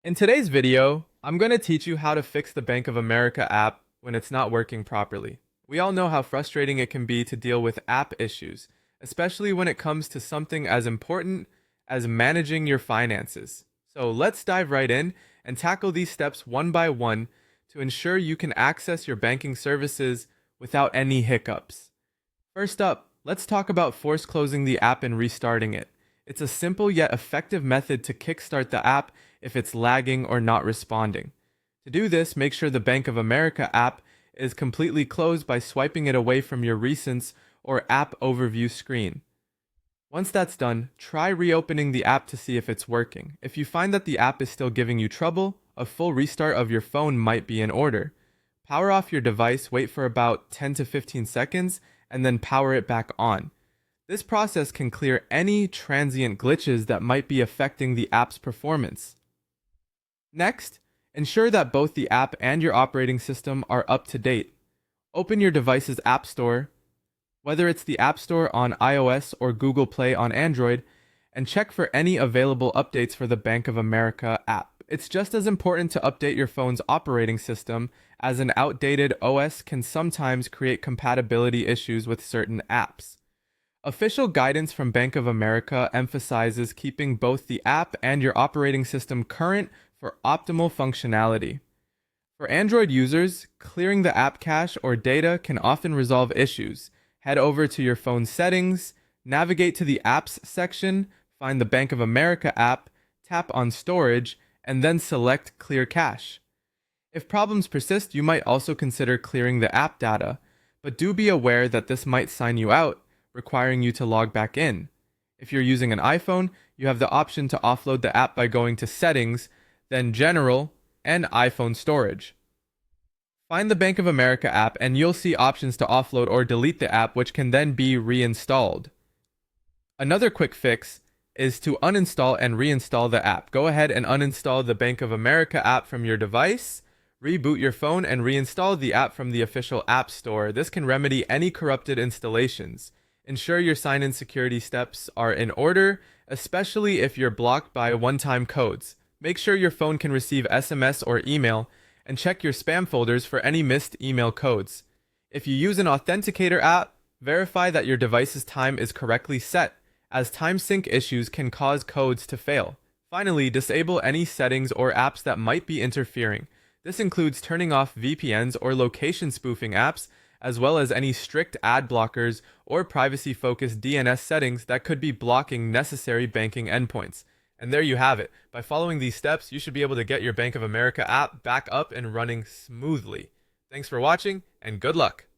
In today's video, I'm going to teach you how to fix the Bank of America app when it's not working properly. We all know how frustrating it can be to deal with app issues, especially when it comes to something as important as managing your finances. So let's dive right in and tackle these steps one by one to ensure you can access your banking services without any hiccups. First up, let's talk about force closing the app and restarting it. It's a simple yet effective method to kickstart the app if it's lagging or not responding. To do this, make sure the Bank of America app is completely closed by swiping it away from your recents or app overview screen. Once that's done, try reopening the app to see if it's working. If you find that the app is still giving you trouble, a full restart of your phone might be in order. Power off your device, wait for about 10 to 15 seconds, and then power it back on. This process can clear any transient glitches that might be affecting the app's performance. Next, ensure that both the app and your operating system are up to date. Open your device's App Store, whether it's the App Store on iOS or Google Play on Android, and check for any available updates for the Bank of America app. It's just as important to update your phone's operating system, as an outdated OS can sometimes create compatibility issues with certain apps. Official guidance from Bank of America emphasizes keeping both the app and your operating system current for optimal functionality. For Android users, clearing the app cache or data can often resolve issues. Head over to your phone's settings, navigate to the Apps section, find the Bank of America app, tap on Storage, and then select Clear Cache. If problems persist, you might also consider clearing the app data, but do be aware that this might sign you out, requiring you to log back in. If you're using an iPhone, you have the option to offload the app by going to Settings, then General, and iPhone Storage. Find the Bank of America app and you'll see options to offload or delete the app, which can then be reinstalled. Another quick fix is to uninstall and reinstall the app. Go ahead and uninstall the Bank of America app from your device, reboot your phone, and reinstall the app from the official App Store. This can remedy any corrupted installations. Ensure your sign-in security steps are in order, especially if you're blocked by one-time codes. Make sure your phone can receive SMS or email, and check your spam folders for any missed email codes. If you use an authenticator app, verify that your device's time is correctly set, as time sync issues can cause codes to fail. Finally, disable any settings or apps that might be interfering. This includes turning off VPNs or location spoofing apps, as well as any strict ad blockers or privacy-focused DNS settings that could be blocking necessary banking endpoints. And there you have it. By following these steps, you should be able to get your Bank of America app back up and running smoothly. Thanks for watching, and good luck!